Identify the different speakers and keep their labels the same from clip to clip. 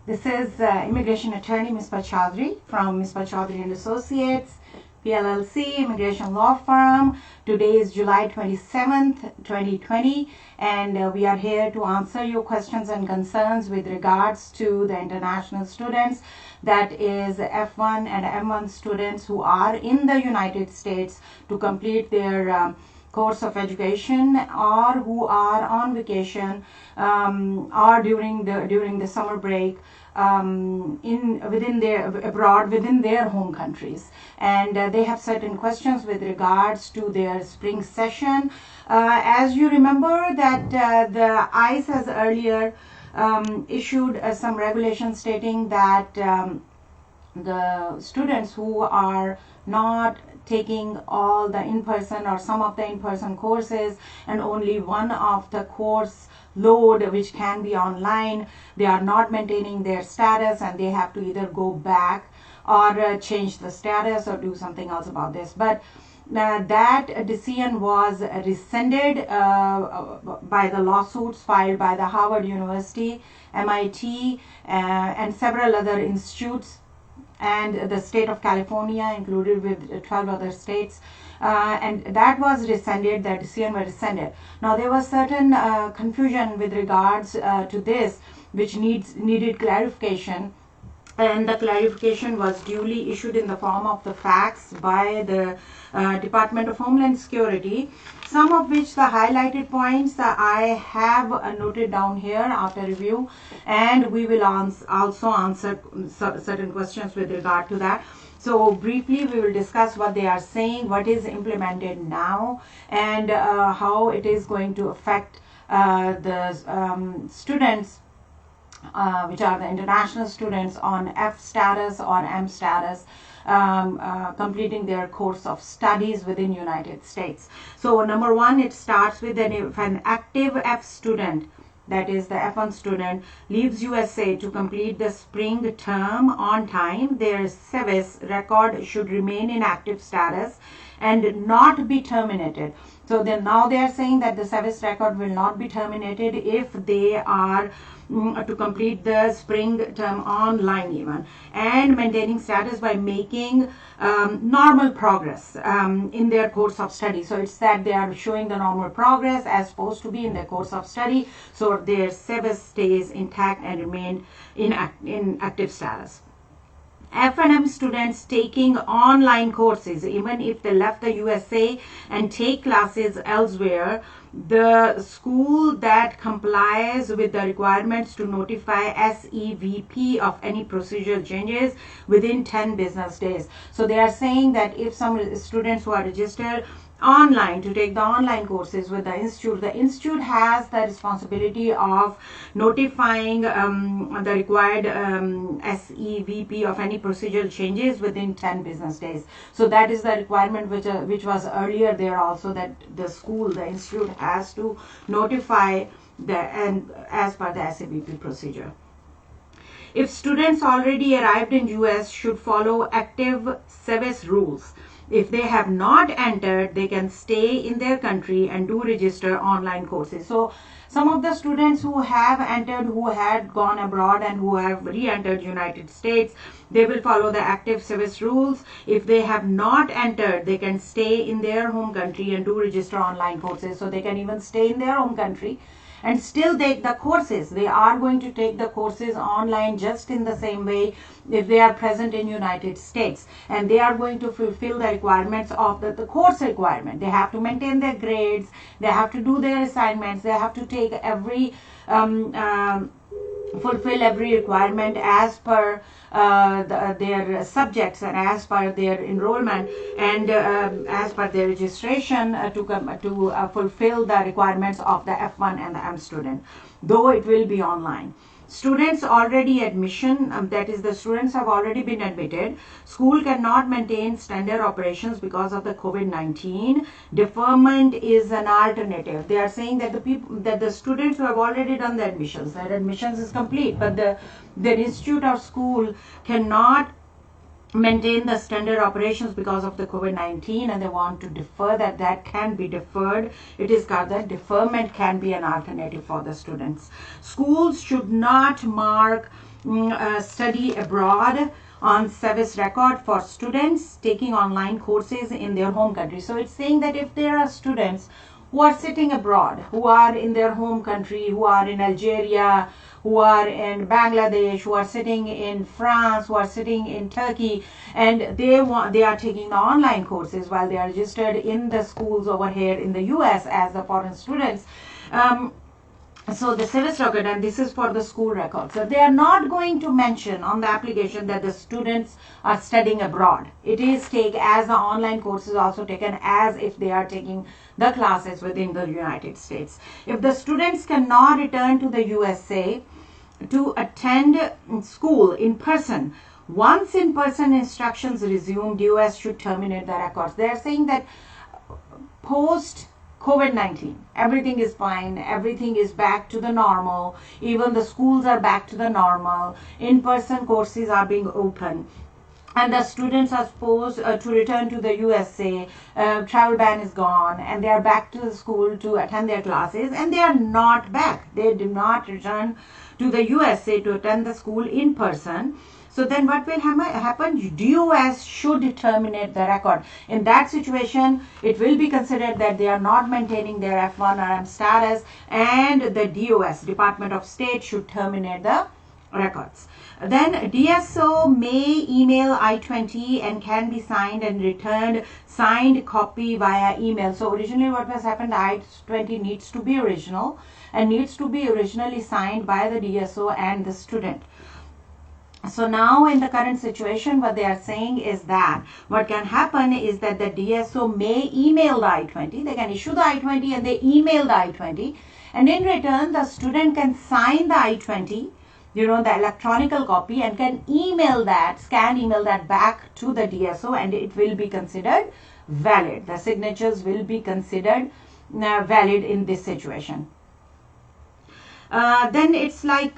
Speaker 1: This is immigration attorney Misbah from Misbah and Associates, PLLC, immigration law firm. Today is July 27th, 2020, and we are here to answer your questions and concerns with regards to the international students, that is F1 and M1 students who are in the United States to complete their course of education, or who are on vacation or during the summer break within their home countries, and they have certain questions with regards to their spring session. As you remember that the ICE has earlier issued some regulations stating that the students who are not taking all the in-person or some of the in-person courses and only one of the course load which can be online, they are not maintaining their status and they have to either go back or change the status or do something else about this. But that decision was rescinded by the lawsuits filed by the Harvard University, MIT, and several other institutes, and the state of California included with 12 other states, and that was rescinded. That decision was rescinded. Now there was certain confusion with regards to this, which needed clarification, and the clarification was duly issued in the form of the facts by the Department of Homeland Security, some of which the highlighted points I have noted down here after review, and we will also answer certain questions with regard to that. So briefly we will discuss what they are saying, what is implemented now, and how it is going to affect the students which are the international students on F status or M status, completing their course of studies within United States. So number one, it starts with if an active F student, that is the F1 student, leaves USA to complete the spring term on time, their service record should remain in active status and not be terminated. So then now they are saying that the service record will not be terminated if they are to complete the spring term online even, and maintaining status by making normal progress in their course of study. So it's that they are showing the normal progress as supposed to be in their course of study, so their service stays intact and remain in active status. F&M students taking online courses, even if they left the USA and take classes elsewhere, the school that complies with the requirements to notify SEVP of any procedural changes within 10 business days. So they are saying that if some students who are registered online to take the online courses with the institute has the responsibility of notifying the required SEVP of any procedural changes within 10 business days. So that is the requirement which was earlier there also, that the institute has to notify as per the SEVP procedure. If students already arrived in US, should follow active service rules. If they have not entered, they can stay in their country and do register online courses. So some of the students who have entered, who had gone abroad and who have re-entered United States, they will follow the active service rules. If they have not entered, they can stay in their home country and do register online courses. So they can even stay in their home country and still take the courses. They are going to take the courses online just in the same way if they are present in United States, and they are going to fulfill the requirements of the course requirement. They have to maintain their grades, they have to do their assignments, they have to take fulfill every requirement as per their subjects and as per their enrollment and as per their registration to fulfill the requirements of the F1 and the M student, though it will be online. Students already admission, that is the students have already been admitted, school cannot maintain standard operations because of the COVID-19. Deferment is an alternative. They are saying that the students who have already done the admissions, their admissions is complete, but the institute or school cannot maintain the standard operations because of the COVID-19, and they want to defer that can be deferred. It is called that deferment can be an alternative for the students. Schools should not mark study abroad on service record for students taking online courses in their home country. So it's saying that if there are students who are sitting abroad, who are in their home country, who are in Algeria, who are in Bangladesh, who are sitting in France, who are sitting in Turkey, and they are taking the online courses while they are registered in the schools over here in the US as the foreign students. So the service record, and this is for the school record. So they are not going to mention on the application that the students are studying abroad. It is take as the online course is also taken as if they are taking the classes within the United States. If the students cannot return to the USA to attend school in person, once in-person instructions resume, US should terminate the records. They are saying that post COVID-19, everything is fine, everything is back to the normal, even the schools are back to the normal, in-person courses are being open, and the students are supposed to return to the USA, travel ban is gone, and they are back to the school to attend their classes, and they are not back. They do not return to the USA to attend the school in person. So then what will happen? DOS should terminate the record. In that situation, it will be considered that they are not maintaining their F1 or M status, and the DOS, Department of State, should terminate the records. Then DSO may email I-20 and can be signed and returned signed copy via email. So originally what has happened, I-20 needs to be original and needs to be originally signed by the DSO and the student. So now in the current situation, what they are saying is that what can happen is that the DSO may email the I-20. They can issue the I-20 and they email the I-20. And in return, the student can sign the I-20, the electronical copy, and can email that, scan email that back to the DSO, and it will be considered valid. The signatures will be considered valid in this situation. Then it's like...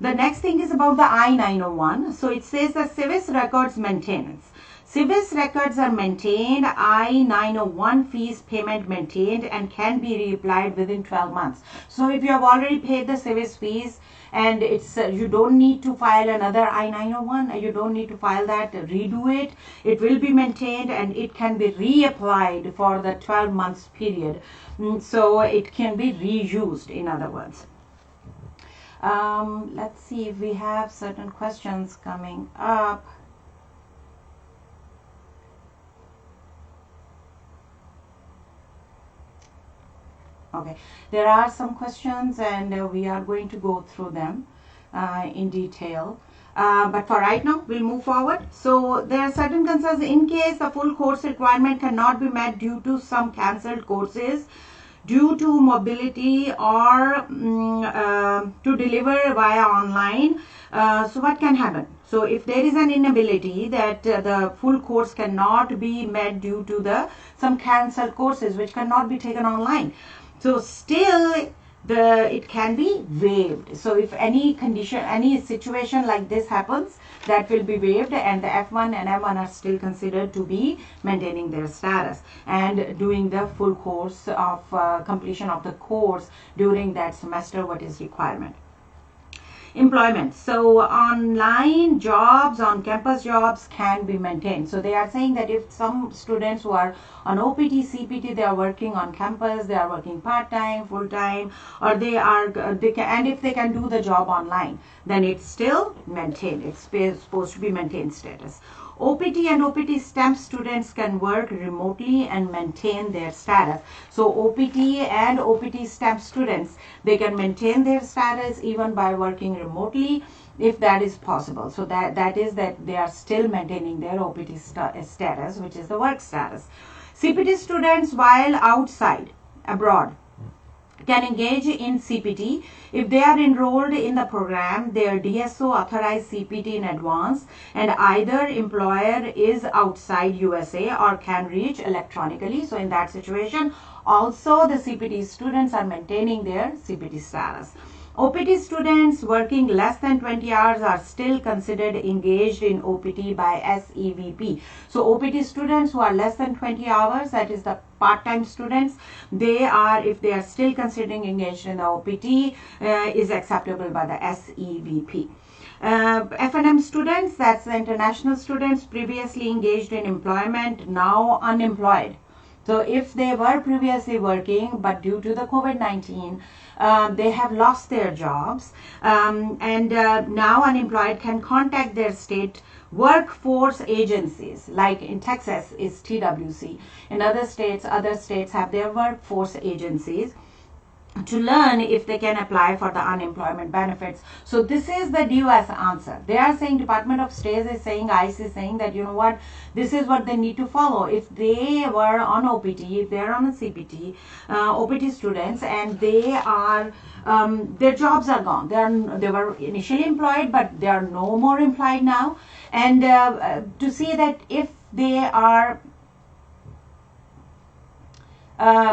Speaker 1: the next thing is about the I-901. So it says the service records maintenance. Service records are maintained, I-901 fees payment maintained, and can be reapplied within 12 months. So if you have already paid the service fees and it's you don't need to file another I-901, you don't need to file that, redo it. It will be maintained and it can be reapplied for the 12 months period. So it can be reused, in other words. Let's see if we have certain questions coming up. Okay, there are some questions and we are going to go through them in detail. But for right now, we'll move forward. So there are certain concerns in case the full course requirement cannot be met due to some cancelled courses, due to mobility, or to deliver via online. So what can happen? So if there is an inability that the full course cannot be met due to some cancelled courses which cannot be taken online, so still it can be waived. So if any condition, any situation like this happens, that will be waived, and the F1 and M1 are still considered to be maintaining their status and doing the full course of completion of the course during that semester, what is requirement. Employment. So online jobs, on campus jobs can be maintained. So they are saying that if some students who are on OPT, CPT, they are working on campus, they are working part-time, full-time, or and if they can do the job online, then it's still maintained. It's supposed to be maintained status. OPT and OPT STEM students can work remotely and maintain their status. So OPT and OPT STEM students, they can maintain their status even by working remotely if that is possible. So that is that they are still maintaining their OPT status, which is the work status. CPT students, while outside, abroad, can engage in CPT if they are enrolled in the program, their DSO authorized CPT in advance, and either employer is outside USA or can reach electronically. So in that situation, Also, the CPT students are maintaining their CPT status. OPT students working less than 20 hours are still considered engaged in OPT by SEVP. So OPT students who are less than 20 hours, that is the part-time students, they are, if they are still considering engaged in the OPT, is acceptable by the SEVP. F&M students, that's the international students previously engaged in employment, now unemployed. So if they were previously working, but due to the COVID-19, they have lost their jobs and now unemployed, can contact their state workforce agencies. Like in Texas is TWC. In other states have their workforce agencies to learn if they can apply for the unemployment benefits. So this is the DOS answer. They are saying, Department of State is saying, ICE is saying that, you know what, this is what they need to follow. If they were on OPT, if they are on a CPT, OPT students, and they are, their jobs are gone. They were initially employed, but they are no more employed now. And to see that if they are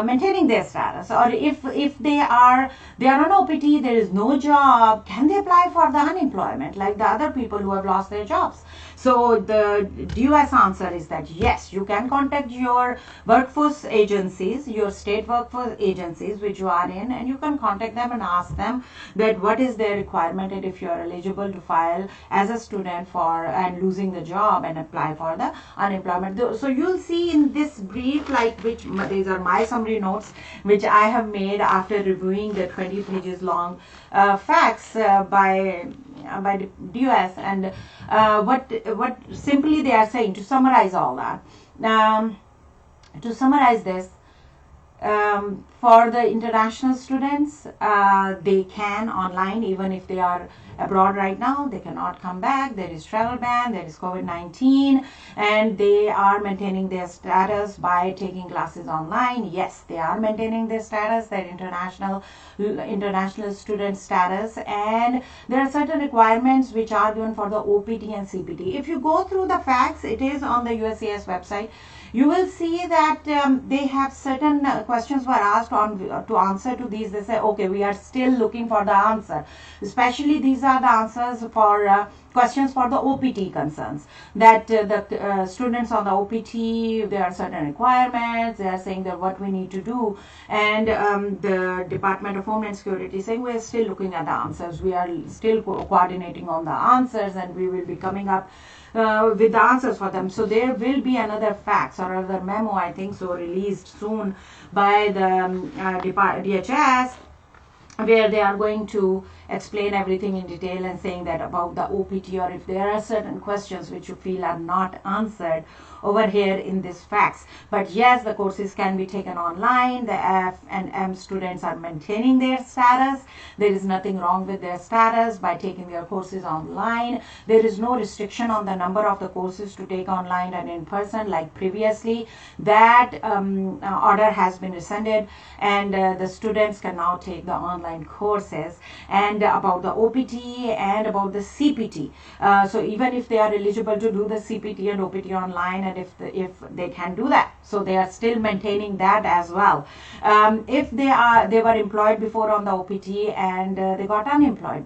Speaker 1: maintaining their status, or if they are on OPT, there is no job, can they apply for the unemployment like the other people who have lost their jobs? So the DOS answer is that yes, you can contact your workforce agencies, your state workforce agencies which you are in, and you can contact them and ask them that what is their requirement, and if you are eligible to file as a student for and losing the job and apply for the unemployment. So you'll see in this brief, like, which these are my summary notes which I have made after reviewing the 20 pages long facts by the DOS, and what simply they are saying, to summarize all that, to summarize this, for the international students, they can online, even if they are abroad right now, they cannot come back. There is travel ban, there is COVID-19, and they are maintaining their status by taking classes online. Yes, they are maintaining their status, their international student status, and there are certain requirements which are given for the OPT and CPT. If you go through the facts, it is on the USCIS website. You will see that they have certain questions were asked to answer to these. They say, okay, we are still looking for the answer. Especially these are the answers for questions for the OPT concerns. That the students on the OPT, there are certain requirements. They are saying that what we need to do, and the Department of Homeland Security is saying we are still looking at the answers. We are still coordinating on the answers, and we will be coming up with the answers for them. So there will be another fax or another memo, I think so, released soon by the DHS, where they are going to explain everything in detail and saying that about the OPT, or if there are certain questions which you feel are not answered over here in this fax. But yes, the courses can be taken online. The F and M students are maintaining their status. There is nothing wrong with their status by taking their courses online. There is no restriction on the number of the courses to take online and in person like previously. That order has been rescinded, and the students can now take the online courses. And about the OPT and about the CPT, so even if they are eligible to do the CPT and OPT online, and if they can do that, so they are still maintaining that as well. If they were employed before on the OPT and they got unemployed,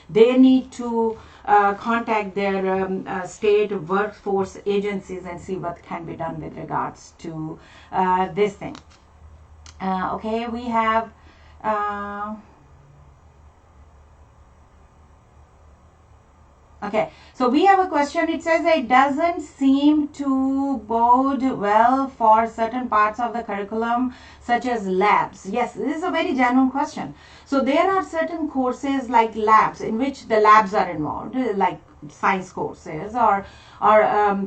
Speaker 1: they need to contact their state workforce agencies and see what can be done with regards to this thing. Okay, we have okay, so we have a question. It says it doesn't seem to bode well for certain parts of the curriculum, such as labs. Yes, this is a very genuine question. So there are certain courses like labs in which the labs are involved, like science courses or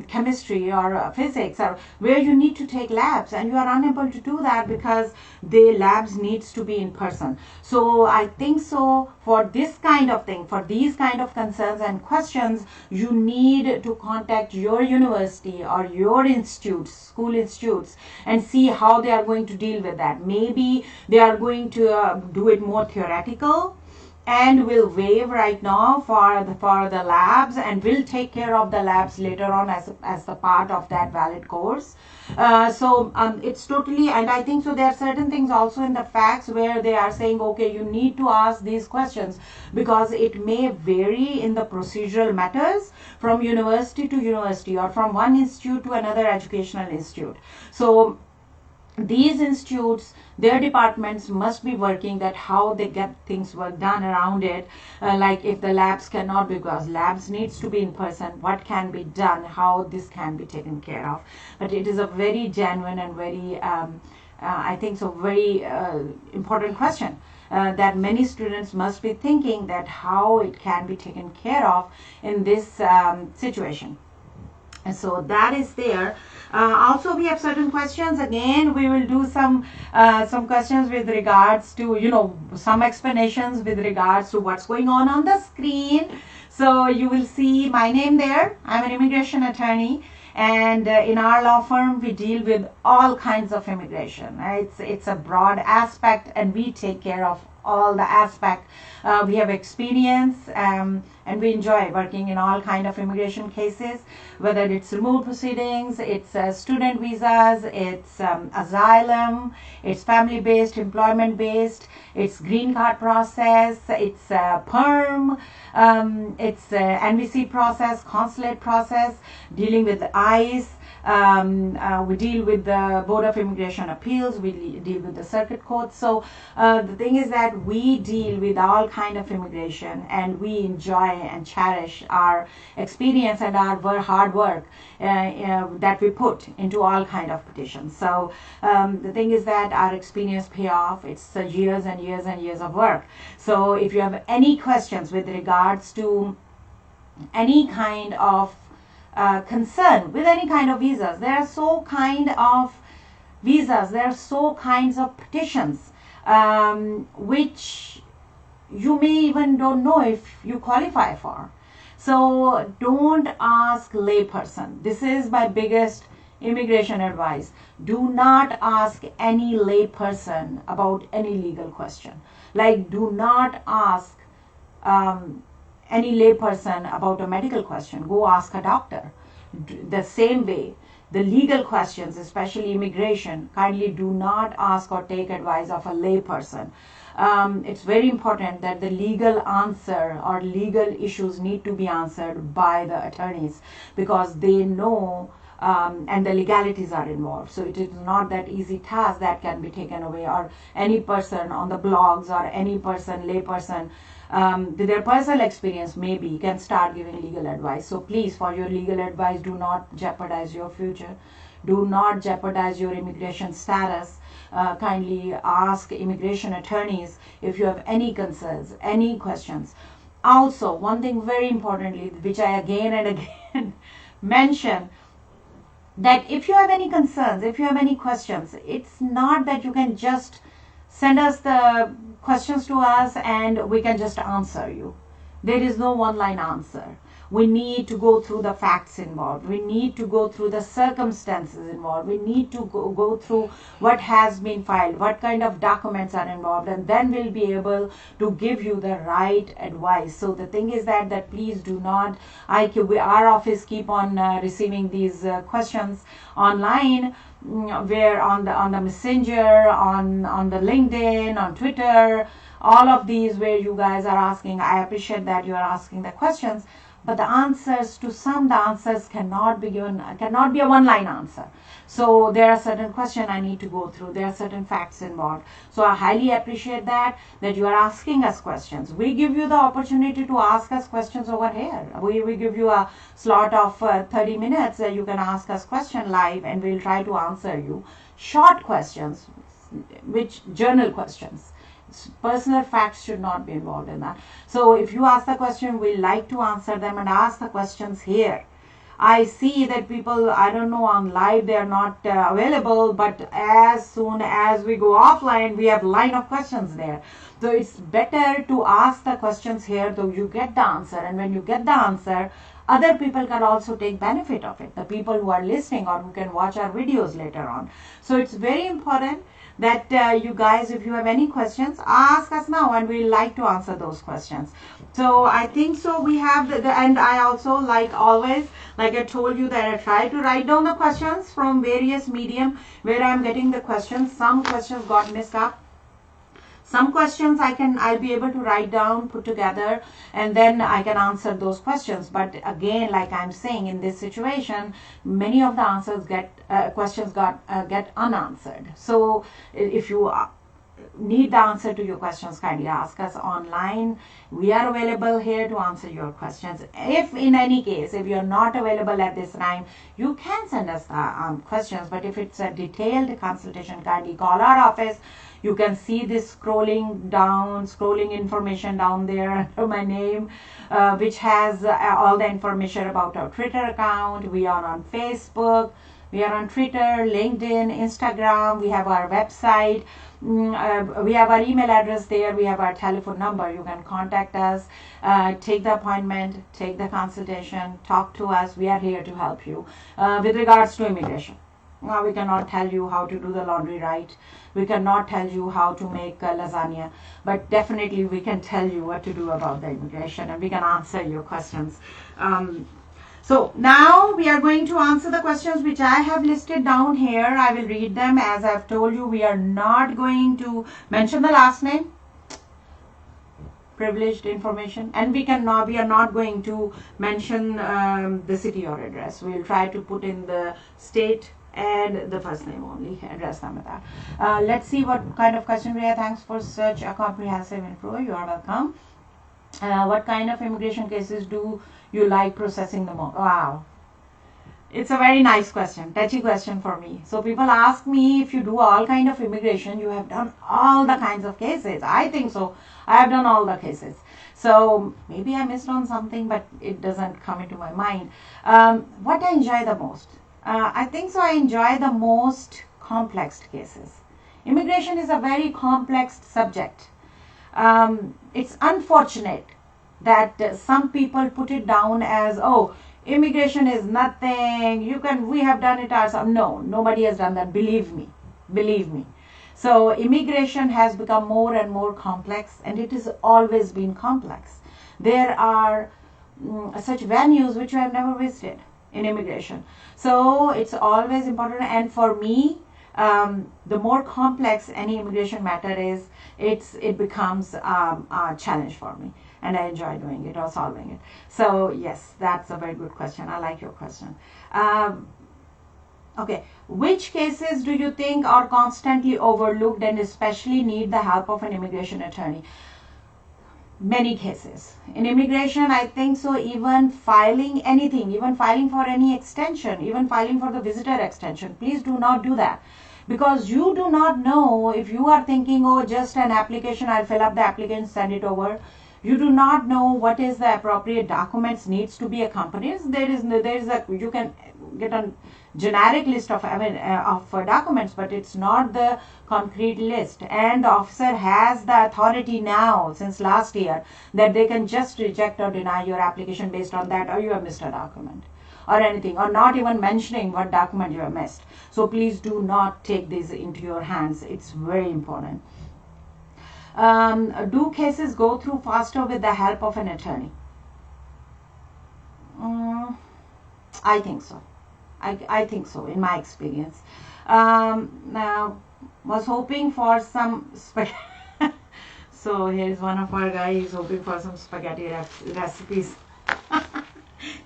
Speaker 1: chemistry or physics, or where you need to take labs, and you are unable to do that because the labs needs to be in person. So I think so for this kind of thing, for these kind of concerns and questions, you need to contact your university or your institutes, school institutes, and see how they are going to deal with that. Maybe they are going to do it more theoretical and will waive right now for the labs, and will take care of the labs later on as the part of that valid course. It's totally, and I think so there are certain things also in the facts where they are saying, okay, you need to ask these questions because it may vary in the procedural matters from university to university or from one institute to another educational institute. So these institutes, their departments must be working that how they get things work done around it, like if the labs cannot, because labs needs to be in person, what can be done, how this can be taken care of. But it is a very genuine and very I think so very important question that many students must be thinking, that how it can be taken care of in this situation. And so that is there. Also, we have certain questions. Again, we will do some questions with regards to, some explanations with regards to what's going on the screen. So you will see my name there. I'm an immigration attorney, and in our law firm, we deal with all kinds of immigration. It's a broad aspect, and we take care of all the aspect. We have experience and we enjoy working in all kind of immigration cases, whether it's removal proceedings, it's student visas, it's asylum, it's family-based, employment-based, it's green card process, it's PERM, it's NVC process, consulate process, dealing with ICE. We deal with the Board of Immigration Appeals, we deal with the circuit court. So the thing is that we deal with all kind of immigration, and we enjoy and cherish our experience and our hard work that we put into all kind of petitions. So the thing is that our experience pay off. It's years and years and years of work. So if you have any questions with regards to any kind of concern with any kind of visas, there are so kind of visas, there are so kinds of petitions which you may even don't know if you qualify for. So don't ask layperson. This is my biggest immigration advice. Do not ask any layperson about any legal question. Like, do not ask any layperson about a medical question. Go ask a doctor. The same way, the legal questions, especially immigration, kindly do not ask or take advice of a layperson. It's very important that the legal answer or legal issues need to be answered by the attorneys, because they know and the legalities are involved. So it is not that easy task that can be taken away, or any person on the blogs or any person, layperson, with their personal experience maybe can start giving legal advice. So please, for your legal advice, do not jeopardize your future. Do not jeopardize your immigration status. Kindly ask immigration attorneys if you have any concerns, any questions. Also, one thing very importantly, which I again and again mention, that if you have any concerns, if you have any questions, it's not that you can just send us the questions to us and we can just answer you. There is no one-line answer. We need to go through the facts involved. We need to go through the circumstances involved. We need to go through what has been filed, what kind of documents are involved, and then we'll be able to give you the right advice. So the thing is that please do not, our office keep on receiving these questions online, where on the Messenger, on the LinkedIn, on Twitter, all of these where you guys are asking. I appreciate that you are asking the questions, but the answers to some, the answers cannot be given, cannot be a one-line answer. So there are certain questions I need to go through. There are certain facts involved. So I highly appreciate that you are asking us questions. We give you the opportunity to ask us questions over here. We give you a slot of 30 minutes that you can ask us question live, and we'll try to answer you. Short questions, which journal questions. Personal facts should not be involved in that. So if you ask the question, we like to answer them and ask the questions here. I see that people, I don't know, on live they are not available, but as soon as we go offline, we have line of questions there. So it's better to ask the questions here, so you get the answer, and when you get the answer, other people can also take benefit of it, the people who are listening or who can watch our videos later on. So it's very important that you guys, if you have any questions, ask us now, and we like to answer those questions. So I think so we have and I also, like always, like I told you, that I try to write down the questions from various medium where I'm getting the questions. Some questions got missed up. Some questions I'll be able to write down, put together, and then I can answer those questions. But again, like I'm saying, in this situation, many of the answers questions get unanswered. So if you need the answer to your questions, kindly ask us online. We are available here to answer your questions. If in any case, if you're not available at this time, you can send us the questions. But if it's a detailed consultation, kindly call our office. You can see this scrolling information down there under my name, which has all the information about our Twitter account. We are on Facebook, we are on Twitter, LinkedIn, Instagram. We have our website. We have our email address there. We have our telephone number. You can contact us, take the appointment, take the consultation, talk to us. We are here to help you with regards to immigration. Now, we cannot tell you how to do the laundry right. We cannot tell you how to make lasagna, but definitely we can tell you what to do about the immigration, and we can answer your questions. So now we are going to answer the questions which I have listed down here. I will read them. As I've told you, we are not going to mention the last name, privileged information, and we are not going to mention the city or address. We'll try to put in the state and the first name only, address namata. Let's see what kind of question we have. Thanks for such a comprehensive info. You are welcome. What kind of immigration cases do you like processing the most? Wow, it's a very nice question, touchy question for me. So people ask me, if you do all kind of immigration, you have done all the kinds of cases. I think so. I have done all the cases. So maybe I missed on something, but it doesn't come into my mind. What I enjoy the most? I think so I enjoy the most complex cases. Immigration is a very complex subject. It's unfortunate that some people put it down as, oh, immigration is nothing, we have done it ourselves. No, nobody has done that, believe me. So immigration has become more and more complex, and it has always been complex. There are such venues which you have never visited in immigration. So it's always important, and for me, the more complex any immigration matter is, it becomes a challenge for me, and I enjoy doing it or solving it. So yes, that's a very good question. I like your question. Okay, which cases do you think are constantly overlooked and especially need the help of an immigration attorney? Many cases. In immigration, I think so, even filing anything, even filing for any extension, even filing for the visitor extension, please do not do that. Because you do not know, if you are thinking, oh, just an application, I'll fill up the application, send it over. You do not know what is the appropriate documents needs to be accompanied. You can get a generic list of documents, but it's not the concrete list. And the officer has the authority now, since last year, that they can just reject or deny your application based on that, or you have missed a document or anything, or not even mentioning what document you have missed. So please do not take this into your hands. It's very important. Do cases go through faster with the help of an attorney? I think so. I think so, in my experience. Now, was hoping for some so here's one of our guys, he's hoping for some spaghetti recipes.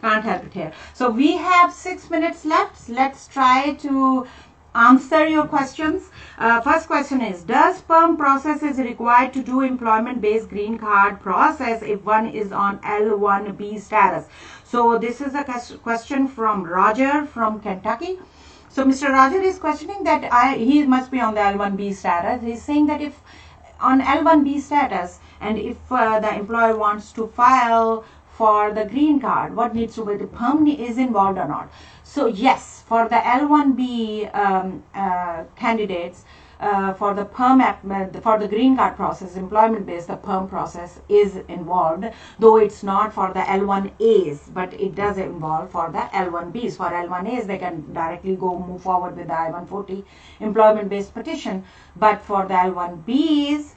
Speaker 1: Can't help it here. So we have 6 minutes left. Let's try to answer your questions. First question is, does perm process is required to do employment-based green card process if one is on L1B status? So this is a question from Roger from Kentucky. So Mr. Roger is questioning that he must be on the L1B status. He's saying that if on L1B status, and if the employer wants to file for the green card, what needs to be, the perm is involved or not? So yes, for the L1B candidates, for the for the green card process, employment based, the perm process is involved, though it's not for the L1As, but it does involve for the L1Bs. For L1As, they can directly move forward with the I-140 employment based petition, but for the L1Bs,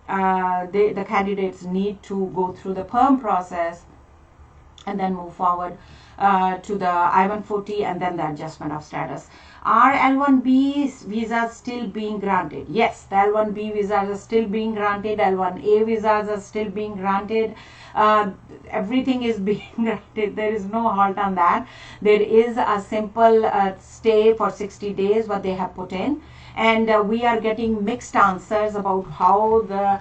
Speaker 1: the candidates need to go through the perm process and then move forward to the I-140 and then the adjustment of status. Are L1B visas still being granted? Yes, the L1B visas are still being granted. L1A visas are still being granted. Everything is being granted. There is no halt on that. There is a simple stay for 60 days what they have put in. And we are getting mixed answers about how the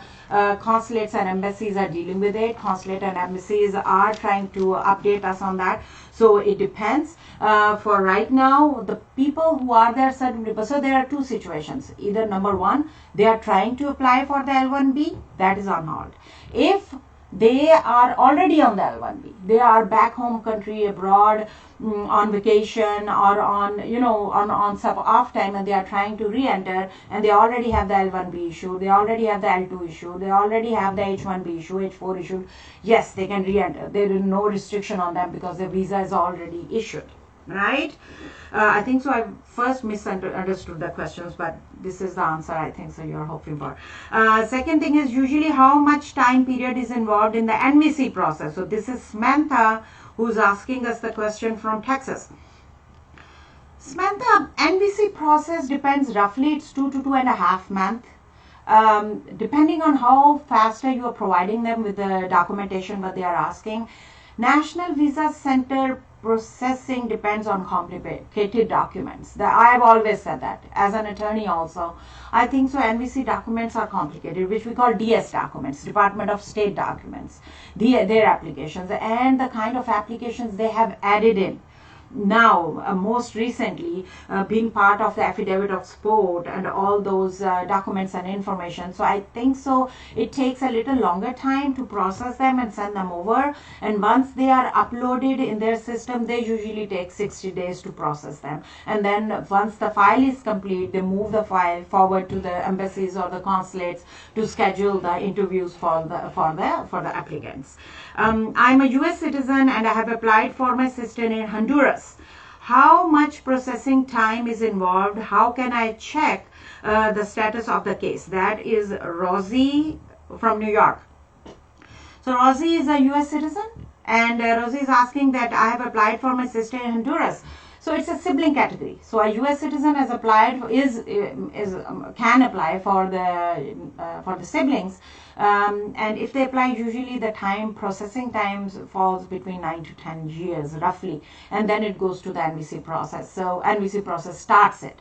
Speaker 1: consulates and embassies are dealing with it. Consulate and embassies are trying to update us on that. So it depends. For right now, the people who are there, certain people, so there are two situations. Either number one, they are trying to apply for the L1B, that is on hold. If they are already on the L1B, they are back home country, abroad, on vacation or on on some off time, and they are trying to re-enter, and they already have the L1B issue, they already have the L2 issue, they already have the H1B issue, H4 issue, yes, they can re-enter. There is no restriction on them because the visa is already issued, right? I think so. I first misunderstood the questions, but this is the answer I think so you're hoping for. Second thing is usually how much time period is involved in the NVC process. So this is Samantha who's asking us the question from Texas. Samantha, NVC process depends roughly, it's 2 to 2.5 months. Depending on how faster you are providing them with the documentation what they are asking. National Visa Center processing depends on complicated documents. I have always said that as an attorney also. I think so NVC documents are complicated, which we call DS documents, Department of State documents, their applications and the kind of applications they have added in. Now, most recently, being part of the affidavit of support and all those documents and information. So I think so it takes a little longer time to process them and send them over. And once they are uploaded in their system, they usually take 60 days to process them. And then once the file is complete, they move the file forward to the embassies or the consulates to schedule the interviews for the applicants. I'm a US citizen and I have applied for my sister in Honduras. How much processing time is involved? How can I check the status of the case? That is Rosie from New York. So Rosie is a US citizen, and Rosie is asking that I have applied for my sister in Honduras. So it's a sibling category. So a U.S. citizen has applied can apply for the siblings, and if they apply, usually the processing times falls between 9 to 10 years roughly, and then it goes to the NVC process. So NVC process starts it.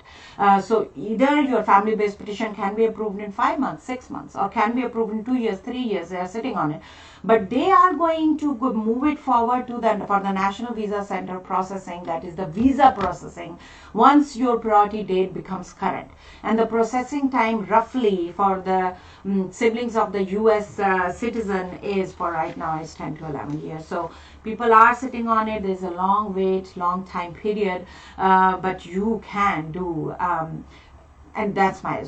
Speaker 1: So either your family-based petition can be approved in 5 months, 6 months, or can be approved in 2 years, 3 years. They are sitting on it. But they are going to move it forward to for the National Visa Center processing, that is the visa processing, once your priority date becomes current. And the processing time roughly for the siblings of the US citizen is, for right now, is 10 to 11 years. So people are sitting on it. There's a long wait, long time period, but you can do, and that's my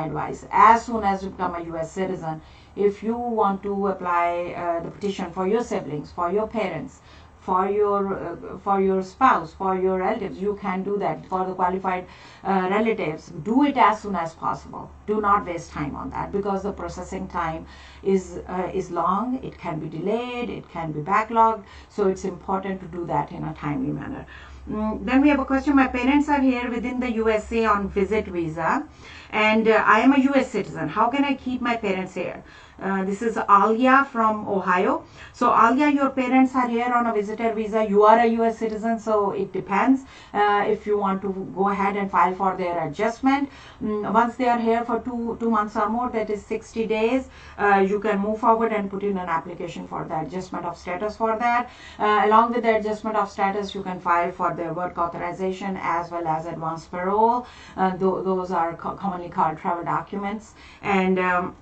Speaker 1: advice. As soon as you become a US citizen, if you want to apply the petition for your siblings, for your parents, for your spouse, for your relatives, you can do that. For the qualified relatives, do it as soon as possible. Do not waste time on that, because the processing time is long. It can be delayed, it can be backlogged, so it's important to do that in a timely manner. Then we have a question. My parents are here within the USA on visit visa, and I am a US citizen. How can I keep my parents here? This is Alia from Ohio. So Alia, your parents are here on a visitor visa. You are a US citizen, so it depends if you want to go ahead and file for their adjustment. Once they are here for two months or more, that is 60 days, you can move forward and put in an application for the adjustment of status for that. Along with the adjustment of status, you can file for their work authorization as well as advance parole. Those are commonly called travel documents. And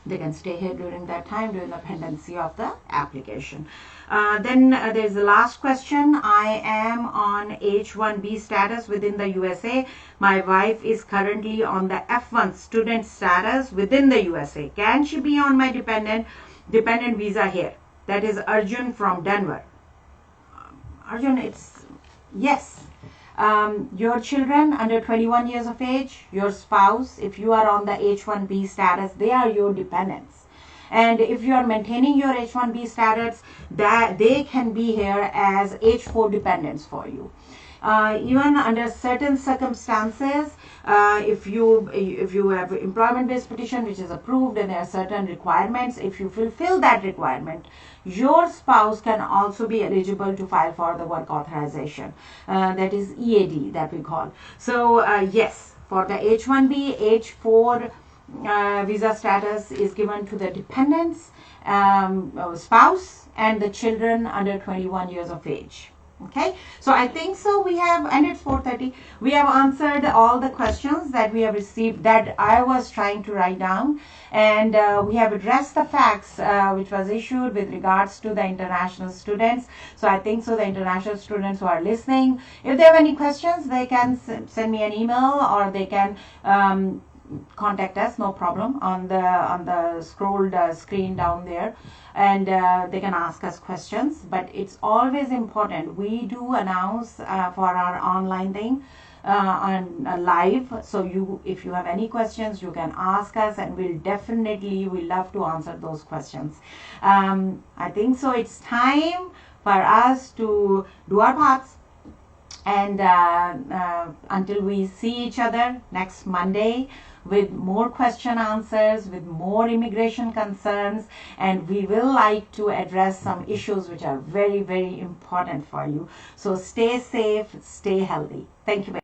Speaker 1: They can stay here during that time, during the pendency of the application. Then there's the last question. I am on H-1B status within the USA. My wife is currently on the F-1 student status within the USA. Can she be on my dependent visa here? That is Arjun from Denver. Arjun, it's yes. Your children under 21 years of age, your spouse, if you are on the H-1B status, they are your dependents. And if you are maintaining your H-1B status, that they can be here as H-4 dependents for you. Even under certain circumstances, if you have employment-based petition which is approved and there are certain requirements, if you fulfill that requirement, your spouse can also be eligible to file for the work authorization. That is EAD that we call. So yes, for the H-1B, H-4 visa status is given to the dependents, spouse, and the children under 21 years of age. Okay, so I think so we have, and it's 4:30, we have answered all the questions that we have received, that I was trying to write down, and we have addressed the facts which was issued with regards to the international students. So I think so the international students who are listening, if they have any questions, they can send me an email, or they can contact us, no problem, on the scrolled screen down there, and they can ask us questions. But it's always important, we do announce for our online thing on live, so if you have any questions, you can ask us, and we'll love to answer those questions. I think so it's time for us to do our parts, and until we see each other next Monday with more question answers, with more immigration concerns, and we will like to address some issues which are very, very important for you. So stay safe, stay healthy. Thank you very much.